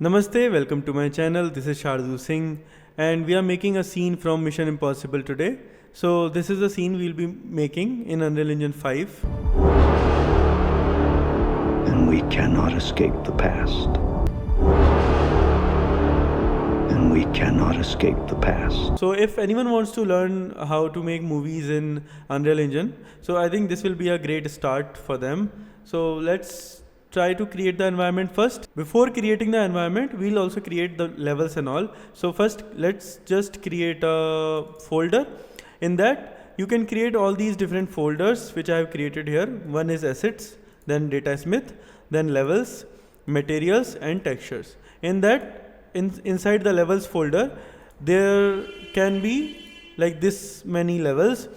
Namaste, welcome to my channel. This is Shardu Singh and we are making a scene from Mission Impossible today. So this is the scene we'll be making in Unreal Engine 5. And we cannot escape the past. And we cannot escape the past. So if anyone wants to learn how to make movies in Unreal Engine, so I think this will be a great start for them. So let's try to create the environment first. Before creating the environment, we'll also create the levels and all. So first, let's just create a folder. In that, you can create all these different folders which I have created here. One is assets, then datasmith, then levels, materials and textures. In that, inside the levels folder, there can be like this many levels.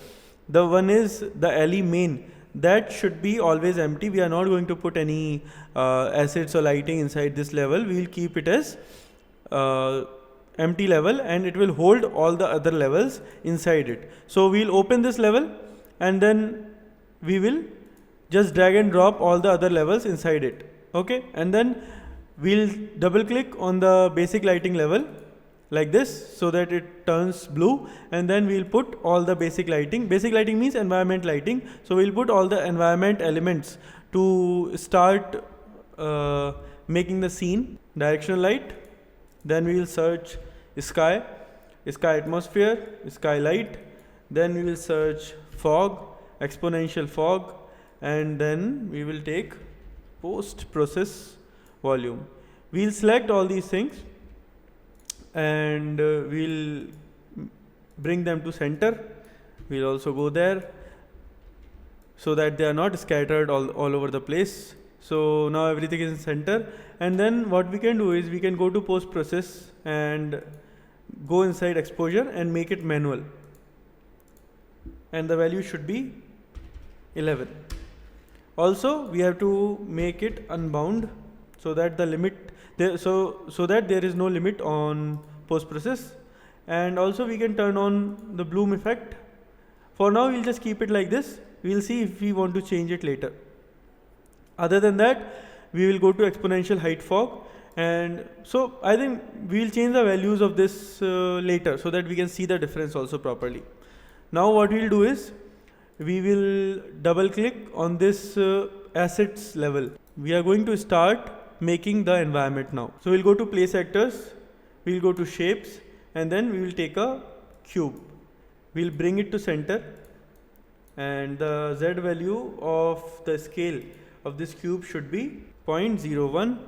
The one is the LE main. That should be always empty. We are not going to put any assets or lighting inside this level. We will keep it as empty level and it will hold all the other levels inside it. So we'll open this level and then we will just drag and drop all the other levels inside it. Okay, and then we'll double click on the basic lighting level like this so that it turns blue, and then we'll put all the basic lighting. Basic lighting means environment lighting. So we'll put all the environment elements to start making the scene. Directional light, then we will search sky, sky atmosphere, sky light, then we will search fog, exponential fog, and then we will take post process volume. We'll select all these things and we'll bring them to center. We'll also go there so that they are not scattered all over the place. So now everything is in center, and then what we can do is we can go to post process and go inside exposure and make it manual, and the value should be 11. Also we have to make it unbound so that the limit there, so that there is no limit on post process. And also we can turn on the bloom effect. For now we'll just keep it like this. We'll see if we want to change it later. Other than that, we will go to exponential height fog, and so I think we'll change the values of this later so that we can see the difference also properly. Now what we'll do is we will double click on this assets level. We are going to start making the environment now. So we'll go to place actors, we'll go to shapes, and then we will take a cube. We'll bring it to center, and the Z value of the scale of this cube should be 0.01.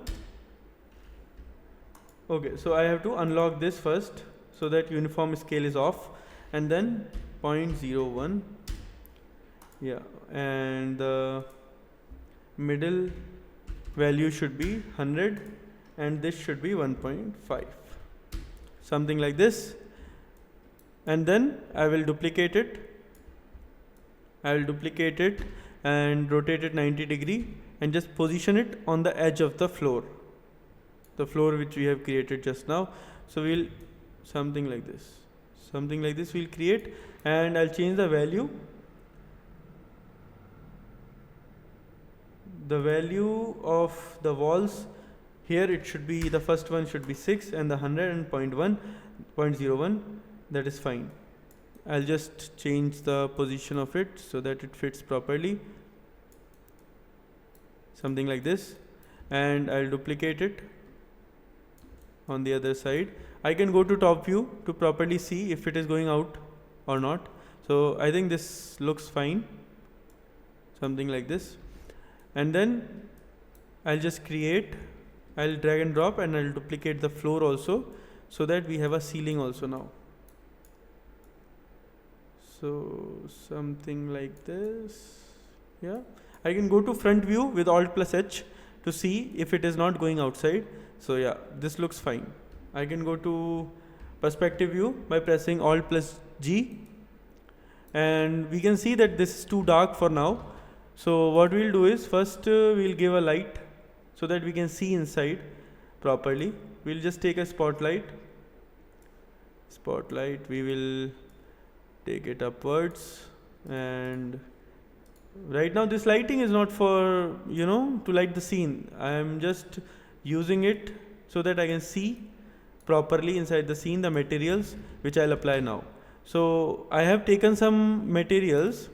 Okay, so I have to unlock this first so that uniform scale is off, and then 0.01. Yeah, and the middle value should be 100 and this should be 1.5, something like this. And then I will duplicate it. And rotate it 90 degree and just position it on the edge of the floor which we have created just now. So we'll something like this we'll create, and I'll change the value. The value of the walls here, it should be, the first one should be 6 and the 100 and 0.01, that is fine. I'll just change the position of it so that it fits properly, something like this, and I'll duplicate it on the other side. I can go to top view to properly see if it is going out or not. So I think this looks fine, something like this. And then I'll just I'll drag and drop, and I'll duplicate the floor also so that we have a ceiling also now. So something like this. Yeah, I can go to front view with Alt plus H to see if it is not going outside. So yeah, this looks fine. I can go to perspective view by pressing Alt plus G, and we can see that this is too dark for now. So what we'll do is first we'll give a light so that we can see inside properly. We'll just take a spotlight. We will take it upwards, and right now this lighting is not for to light the scene. I am just using it so that I can see properly inside the scene the materials which I'll apply now. So I have taken some materials.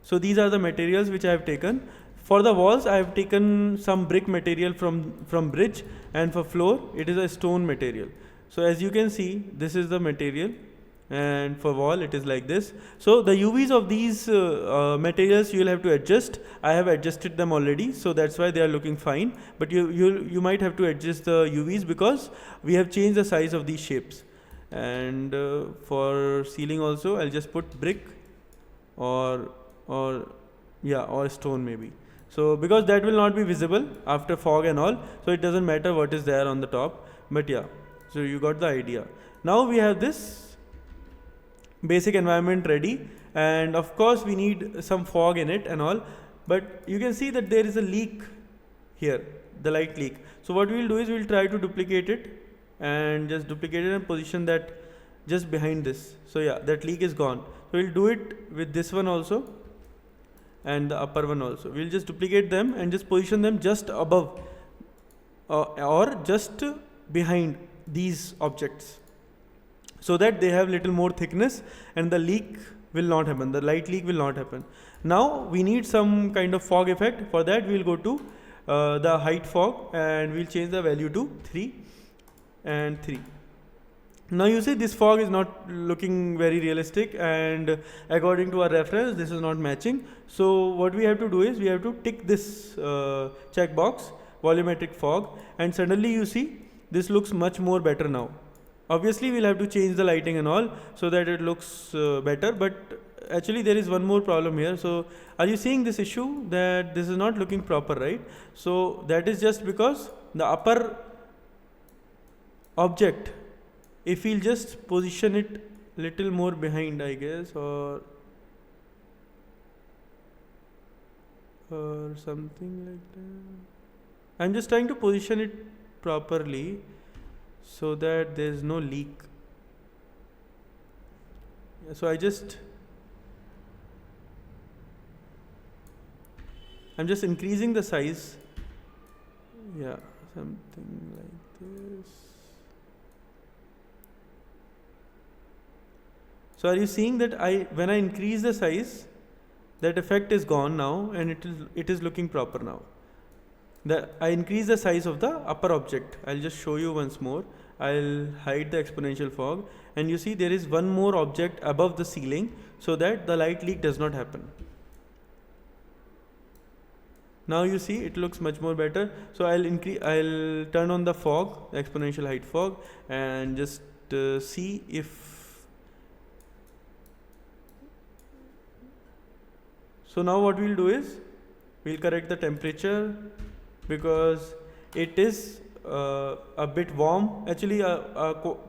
So these are the materials which I have taken. For the walls, I have taken some brick material from bridge, and for floor, it is a stone material. So as you can see, this is the material, and for wall, it is like this. So the UVs of these materials you will have to adjust. I have adjusted them already, so that's why they are looking fine. But you might have to adjust the UVs because we have changed the size of these shapes. And for ceiling also, I'll just put brick or stone maybe. So because that will not be visible after fog and all, so it doesn't matter what is there on the top. But yeah, so you got the idea. Now we have this basic environment ready, and of course we need some fog in it and all. But you can see that there is a leak here, the light leak. So what we will do is we will try to duplicate it and just duplicate it and position that just behind this. So yeah, that leak is gone. So we'll do it with this one also and the upper one also. We'll just duplicate them and just position them just above or just behind these objects, so that they have little more thickness and the leak will not happen, the light leak will not happen. Now we need some kind of fog effect. For that we'll go to the height fog and we'll change the value to 3 and 3. Now you see this fog is not looking very realistic, and according to our reference this is not matching. So what we have to do is we have to tick this checkbox, volumetric fog, and suddenly you see this looks much more better now. Obviously we'll have to change the lighting and all so that it looks better, but actually there is one more problem here. So are you seeing this issue that this is not looking proper, right? So that is just because the upper object, if we'll just position it little more behind, I guess, or something like that. I'm just trying to position it properly so that there is no leak. So I'm just increasing the size. Yeah, something like this. So are you seeing that when I increase the size, that effect is gone now, and it is looking proper now. I increase the size of the upper object. I'll just show you once more. I'll hide the exponential fog, and you see there is one more object above the ceiling, so that the light leak does not happen. Now you see it looks much more better. So I'll turn on the fog, the exponential height fog, and just see if. So now what we'll do is we'll correct the temperature, because it is a bit warm, actually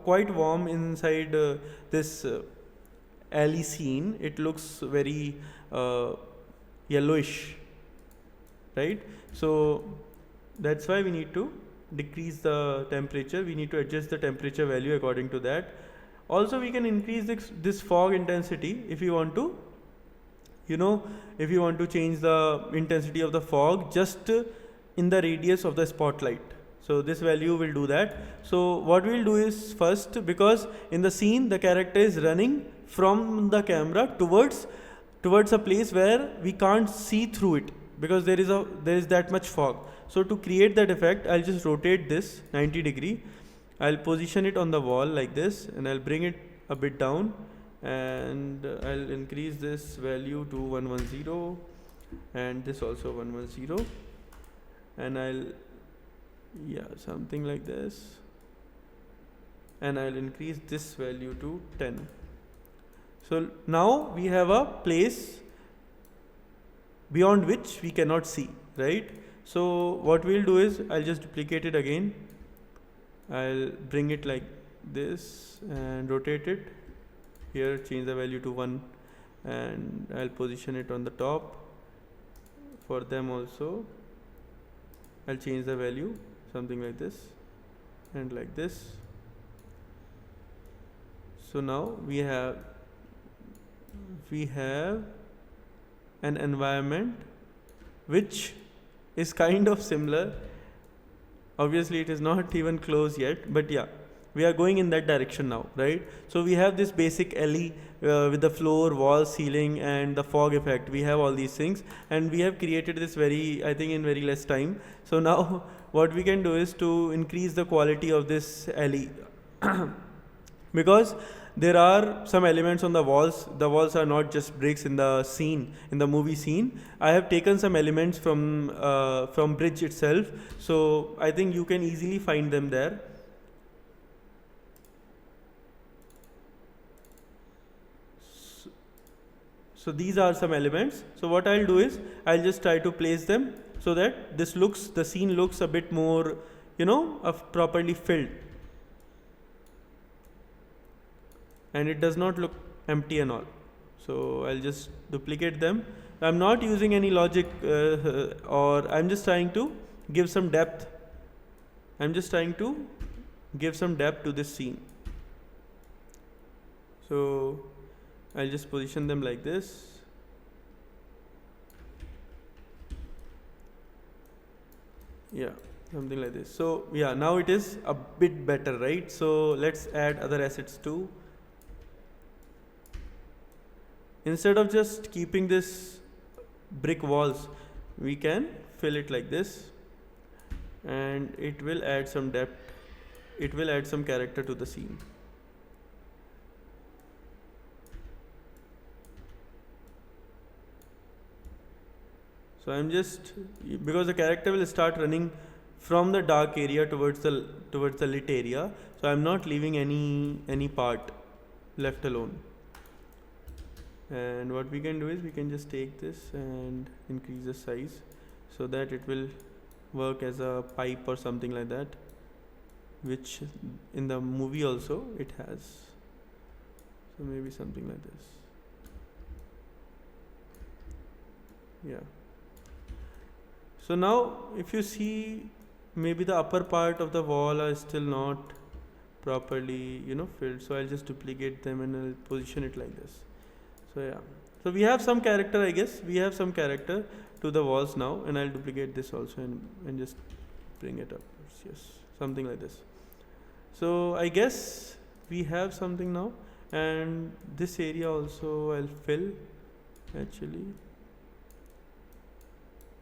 quite warm inside this alley scene. It looks very yellowish, right? So that's why we need to decrease the temperature. We need to adjust the temperature value according to that. Also we can increase this fog intensity if you want to, if you want to change the intensity of the fog just in the radius of the spotlight. So this value will do that. So what we'll do is, first, because in the scene the character is running from the camera towards a place where we can't see through it, because there is that much fog. So to create that effect, I'll just rotate this 90 degree. I'll position it on the wall like this, and I'll bring it a bit down, and I'll increase this value to 110, and this also 110, and something like this, and I'll increase this value to 10. So now we have a place beyond which we cannot see, right? So what we'll do is I'll just duplicate it again. I'll bring it like this and rotate it. Here change the value to 1, and I'll position it on the top. For them also I'll change the value something like this and like this. So now we have an environment which is kind of similar. Obviously it is not even close yet, but yeah, we are going in that direction now, right? So we have this basic alley with the floor, wall, ceiling, and the fog effect. We have all these things, and we have created this I think in very less time. So now what we can do is to increase the quality of this alley because there are some elements on the walls. The walls are not just bricks in the scene, in the movie scene. I have taken some elements from bridge itself, so I think you can easily find them there. So these are some elements. So what I'll do is I'll just try to place them so that the scene looks a bit more, properly filled, and it does not look empty and all. So I'll just duplicate them. I'm not using any logic or I'm just trying to give some depth. I'm just trying to give some depth to this scene. So I'll just position them like this. Yeah, something like this. So yeah, now it is a bit better, right? So let's add other assets too. Instead of just keeping this brick walls, we can fill it like this, and it will add some depth. It will add some character to the scene. So I'm just, because the character will start running from the dark area towards the lit area, so I'm not leaving any part left alone. And what we can do is we can just take this and increase the size so that it will work as a pipe or something like that, which in the movie also it has. So maybe something like this. Yeah. So now if you see, maybe the upper part of the wall are still not properly filled, so I'll just duplicate them and I'll position it like this. So yeah, so we have some character, I guess we have some character to the walls now, and I'll duplicate this also and just bring it up. Yes, something like this. So I guess we have something now, and this area also I'll fill actually,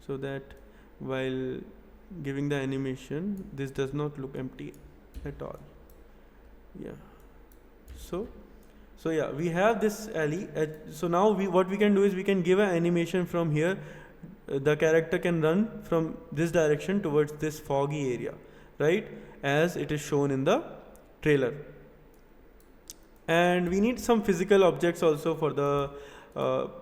so that while giving the animation this does not look empty at all. Yeah, so yeah, we have this alley. So now what we can do is we can give an animation from here. The character can run from this direction towards this foggy area, right, as it is shown in the trailer. And we need some physical objects also for the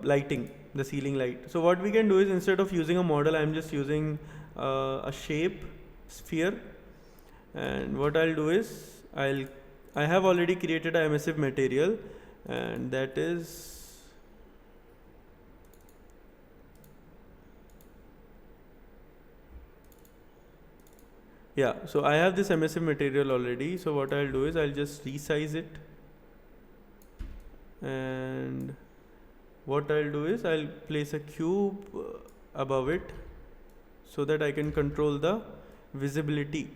lighting, the ceiling light. So what we can do is, instead of using a model, I'm just using a shape sphere. And what I'll do is I have already created a emissive material, and that is so I have this emissive material already. So what I'll do is I'll just resize it, and what I'll do is I'll place a cube above it so that I can control the visibility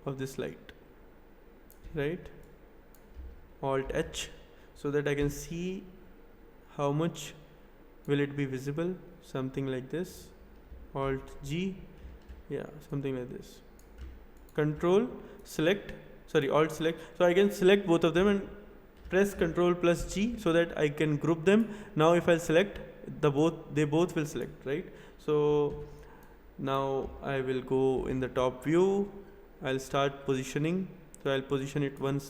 of this light, right? Alt H, so that I can see how much will it be visible, something like this. Alt G, yeah, something like this. Control select, Alt select, so I can select both of them and press Control plus G so that I can group them. Now if I select they both will select, right? So now I will go in the top view, I'll start positioning. So I'll position it one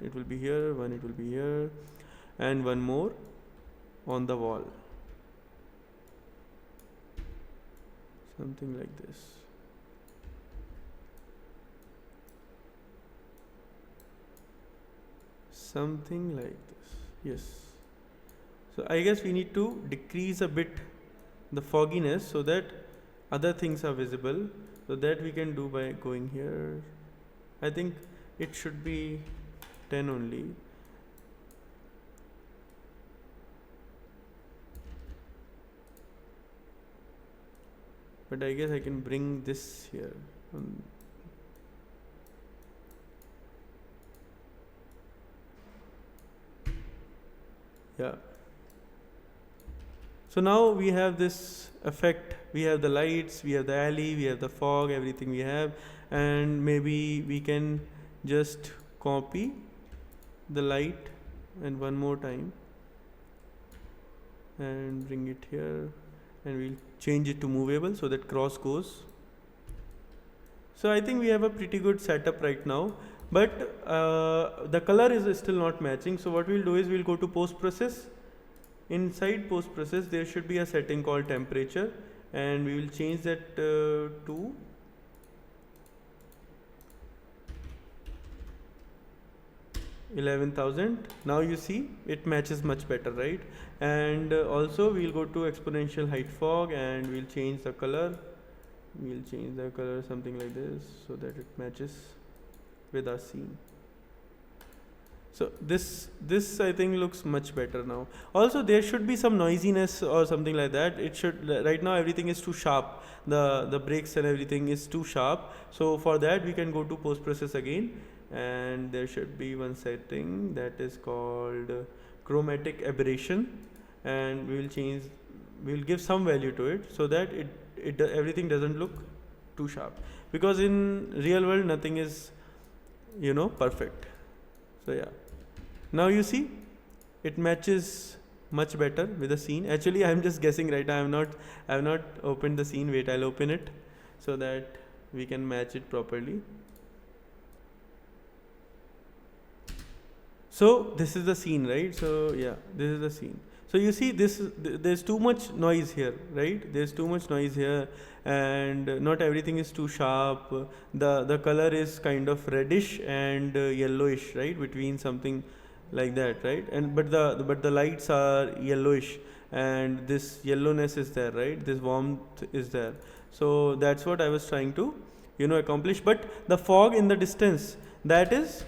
it will be here, one it will be here, and one more on the wall, something like this. Something like this, yes. So I guess we need to decrease a bit the fogginess so that other things are visible. So that we can do by going here. I think it should be 10 only. but I guess I can bring this here. Yeah. So now we have this effect, we have the lights, we have the alley, we have the fog, everything we have, and maybe we can just copy the light and one more time and bring it here, and we'll change it to movable so that cross goes. So I think we have a pretty good setup right now, but the color is still not matching. So what we'll do is we'll go to post process. Inside post process there should be a setting called temperature, and we will change that to 11,000. Now you see it matches much better, right? And also we'll go to exponential height fog, and we'll change the color. We'll change the color something like this so that it matches with our scene. So this I think looks much better now. Also there should be some noisiness or something like that. It should, right now everything is too sharp. The breaks and everything is too sharp. So for that we can go to post process again, and there should be one setting that is called chromatic aberration, and we will change, we will give some value to it so that everything doesn't look too sharp, because in real world nothing is, you know, perfect. So yeah, now you see it matches much better with the scene. Actually I am just guessing right now. I have not opened the scene. Wait, I'll open it so that we can match it properly. So this is the scene, right? So yeah, this is the scene. So you see there's too much noise here, right? There's too much noise here, and not everything is too sharp. The color is kind of reddish and yellowish, right? Between something like that, right? And but the lights are yellowish, and this yellowness is there, right? This warmth is there. So that's what I was trying to, you know, accomplish. But the fog in the distance, that is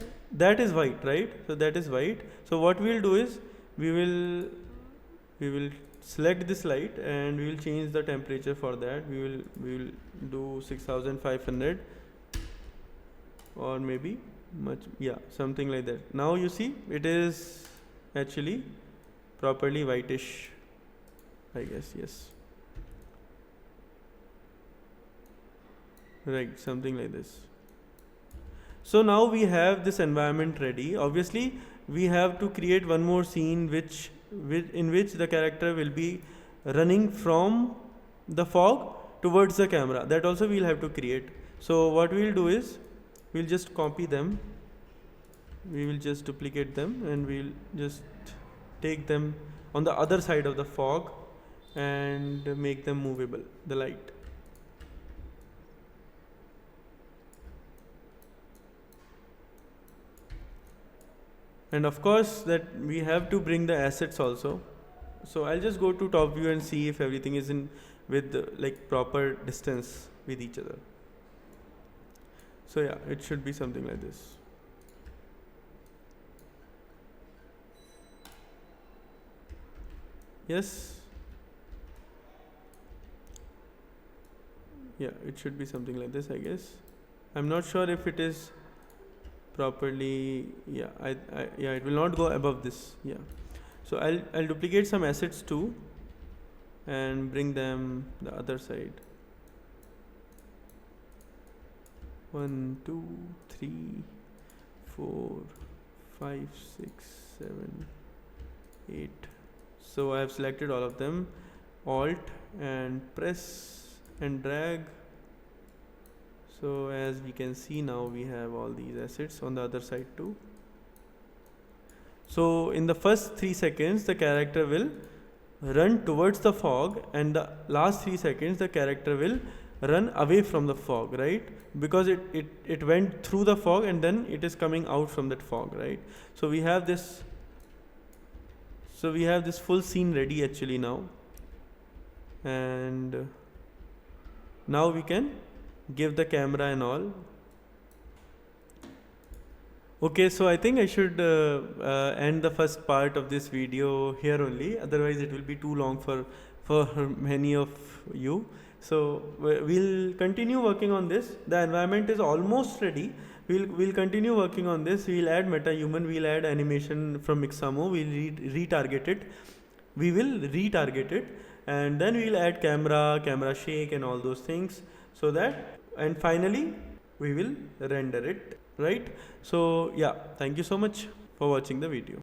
white, right? So that is white. So what we'll do is we will select this light, and we will change the temperature for that. We will do 6,500, or maybe much, yeah, something like that. Now you see it is actually properly whitish, I guess. Yes, right, something like this. So now we have this environment ready. Obviously we have to create one more scene in which the character will be running from the fog towards the camera. That also we'll have to create. So what we'll do is we'll just copy them, we will just duplicate them, and we'll just take them on the other side of the fog and make them movable, the light. And of course that we have to bring the assets also. So I'll just go to top view and see if everything is in with like proper distance with each other. So yeah, it should be something like this. Yes. Yeah, it should be something like this, I guess. I'm not sure if it is properly. Yeah, yeah, it will not go above this. Yeah. So I'll duplicate some assets too and bring them the other side. 1 2 3 4 5 6 7 8. So I have selected all of them. Alt and press and drag. So as we can see now, we have all these assets on the other side too. So in the first 3 seconds the character will run towards the fog, and the last 3 seconds the character will run away from the fog, right? Because it went through the fog and then it is coming out from that fog, right? So we have this full scene ready actually now, and now we can give the camera and all. Okay, so I think I should end the first part of this video here only, otherwise it will be too long for many of you. So we'll continue working on this. The environment is almost ready. We'll continue working on this. We'll add MetaHuman, we'll add animation from Mixamo, we'll retarget it. We will retarget it, and then we'll add camera shake and all those things, so that, and finally we will render it, right? So yeah, thank you so much for watching the video.